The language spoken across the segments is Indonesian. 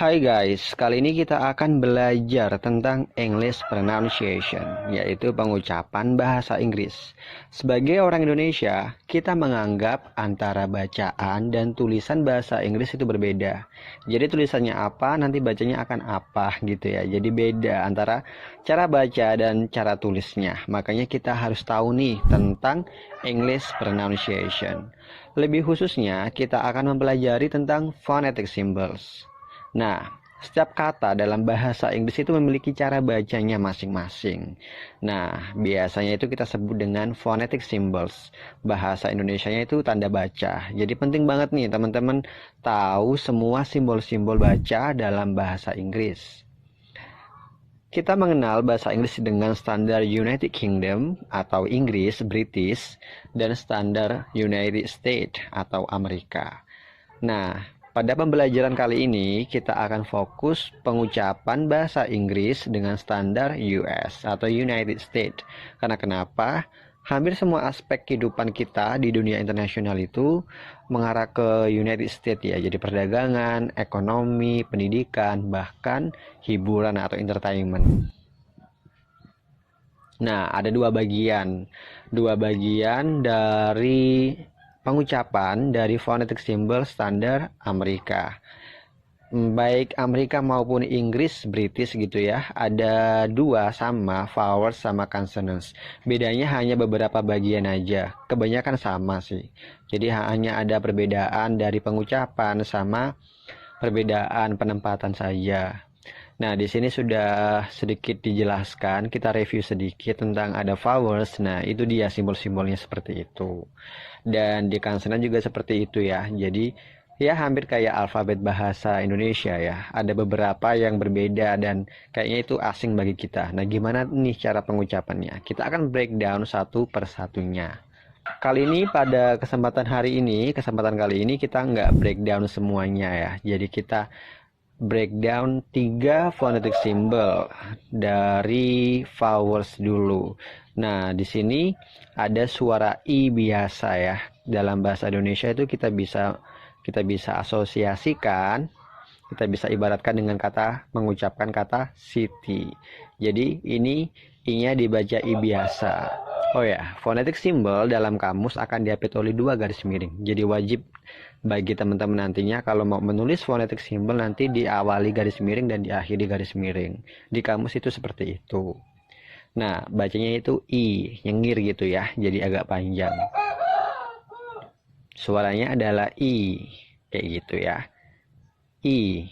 Hai guys, kali ini kita akan belajar tentang English pronunciation, yaitu pengucapan bahasa Inggris. Sebagai orang Indonesia, kita menganggap antara bacaan dan tulisan bahasa Inggris itu berbeda. Jadi tulisannya apa, nanti bacanya akan apa gitu ya. Jadi beda antara cara baca dan cara tulisnya. Makanya kita harus tahu nih tentang English pronunciation. Lebih khususnya, kita akan mempelajari tentang phonetic symbols. Nah, setiap kata dalam bahasa Inggris itu memiliki cara bacanya masing-masing. Nah, biasanya itu kita sebut dengan phonetic symbols. Bahasa Indonesianya itu tanda baca. Jadi penting banget nih teman-teman tahu semua simbol-simbol baca dalam bahasa Inggris. Kita mengenal bahasa Inggris dengan standar United Kingdom atau Inggris, British, dan standar United States atau Amerika. Nah, pada pembelajaran kali ini kita akan fokus pengucapan bahasa Inggris dengan standar US atau United States. Karena kenapa? Hampir semua aspek kehidupan kita di dunia internasional itu mengarah ke United States ya. Jadi perdagangan, ekonomi, pendidikan, bahkan hiburan atau entertainment. Nah, ada dua bagian dari pengucapan dari phonetic symbol standar Amerika. Baik Amerika maupun Inggris, British gitu ya, ada dua sama, vowels sama consonants. Bedanya hanya beberapa bagian aja, kebanyakan sama sih. Jadi hanya ada perbedaan dari pengucapan sama perbedaan penempatan saja. Nah, di sini sudah sedikit dijelaskan, kita review sedikit tentang ada vowels. Nah, itu dia simbol-simbolnya seperti itu. Dan di consonant juga seperti itu ya. Jadi, ya hampir kayak alfabet bahasa Indonesia ya. Ada beberapa yang berbeda dan kayaknya itu asing bagi kita. Nah, gimana nih cara pengucapannya? Kita akan breakdown satu persatunya. Kali ini pada kesempatan kali ini kita nggak breakdown semuanya ya. Jadi kita breakdown 3 phonetic symbol dari vowels dulu. Nah, di sini ada suara i biasa ya. Dalam bahasa Indonesia itu kita bisa asosiasikan, kita bisa ibaratkan dengan mengucapkan kata city. Jadi ini i-nya dibaca i biasa. Oh ya, phonetic symbol dalam kamus akan diapit oleh 2 garis miring. Jadi wajib bagi teman-teman nantinya kalau mau menulis phonetic symbol nanti diawali garis miring dan diakhiri garis miring. Di kamus itu seperti itu. Nah, bacanya itu i, nyengir gitu ya, jadi agak panjang. Suaranya adalah i, kayak gitu ya. I.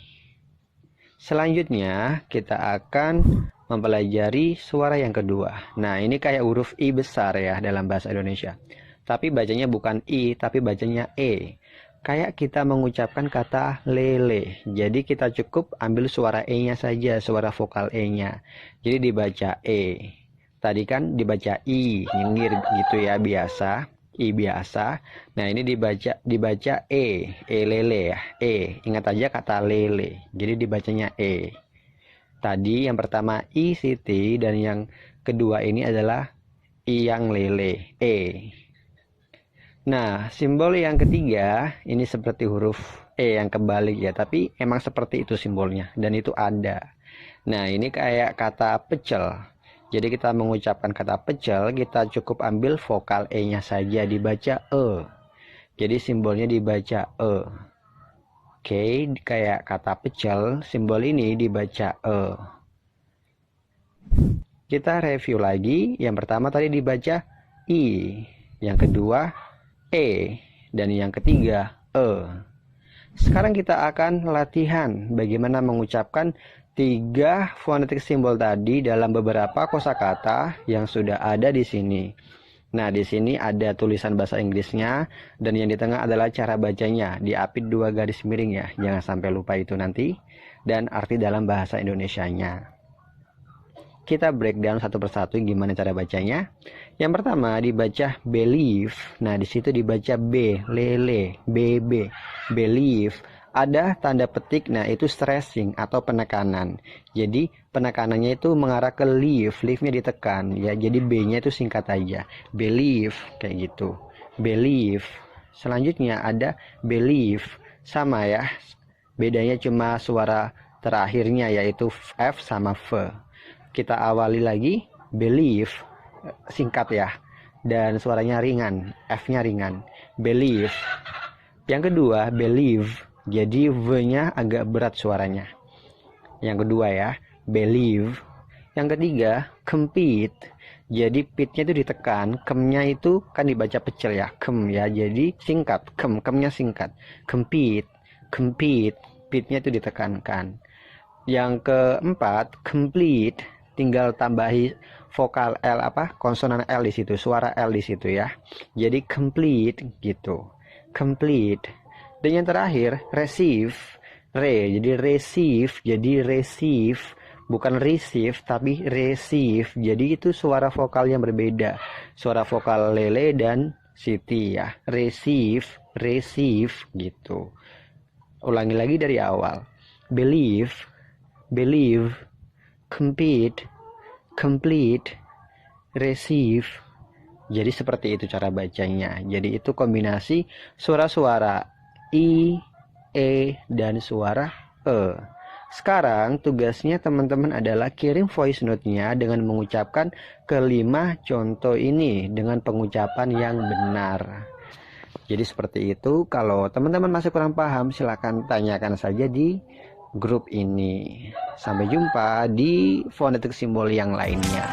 Selanjutnya kita akan mempelajari suara yang kedua. Nah, ini kayak huruf I besar ya dalam bahasa Indonesia. Tapi bacanya bukan I, tapi bacanya E. Kayak kita mengucapkan kata lele. Jadi kita cukup ambil suara E-nya saja, suara vokal E-nya. Jadi dibaca E. Tadi kan dibaca I, nyengir gitu ya, biasa. I biasa. Nah, ini dibaca E lele ya. E. Ingat aja kata lele. Jadi dibacanya E. Tadi yang pertama I city dan yang kedua ini adalah I yang lele, E. Nah, simbol yang ketiga ini seperti huruf E yang kebalik ya, tapi emang seperti itu simbolnya dan itu ada. Nah, ini kayak kata pecel. Jadi kita mengucapkan kata pecel, kita cukup ambil vokal E-nya saja, dibaca E. Jadi simbolnya dibaca E. Oke, kayak kata pecel, simbol ini dibaca E. Kita review lagi. Yang pertama tadi dibaca I, yang kedua E, dan yang ketiga E. Sekarang kita akan latihan bagaimana mengucapkan 3 phonetic symbol tadi dalam beberapa kosakata yang sudah ada di sini. Nah, di sini ada tulisan bahasa Inggrisnya dan yang di tengah adalah cara bacanya. Diapit 2 garis miring ya. Jangan sampai lupa itu nanti. Dan arti dalam bahasa Indonesianya. Kita breakdown satu persatu gimana cara bacanya. Yang pertama dibaca believe. Nah, di situ dibaca B, lele, BB, believe. Ada tanda petik, nah itu stressing atau penekanan. Jadi penekanannya itu mengarah ke leave-nya ditekan ya. Jadi B-nya itu singkat aja. Believe kayak gitu. Believe. Selanjutnya ada believe, sama ya. Bedanya cuma suara terakhirnya yaitu F sama V. Kita awali lagi, believe, singkat ya, dan suaranya ringan, F-nya ringan, believe. Yang kedua, believe, jadi V-nya agak berat suaranya. Yang kedua ya, believe. Yang ketiga, compete, jadi pitnya itu ditekan, kemnya itu kan dibaca pecel ya, kem ya, jadi singkat, kemnya singkat, compete, pitnya itu ditekankan. Yang keempat, complete, tinggal tambahi vokal L konsonan L di situ, suara L di situ ya. Jadi complete gitu. Complete. Dan yang terakhir, receive. Jadi receive, bukan receive tapi receive. Jadi itu suara vokal yang berbeda. Suara vokal Lele dan Siti ya. Receive gitu. Ulangi lagi dari awal. Believe, compete, receive. Jadi seperti itu cara bacanya. Jadi itu kombinasi suara-suara I, E, dan suara E. Sekarang tugasnya teman-teman adalah kirim voice note-nya dengan mengucapkan kelima contoh ini dengan pengucapan yang benar. Jadi seperti itu. Kalau teman-teman masih kurang paham, silakan tanyakan saja di grup ini. Sampai jumpa di fonetik simbol yang lainnya.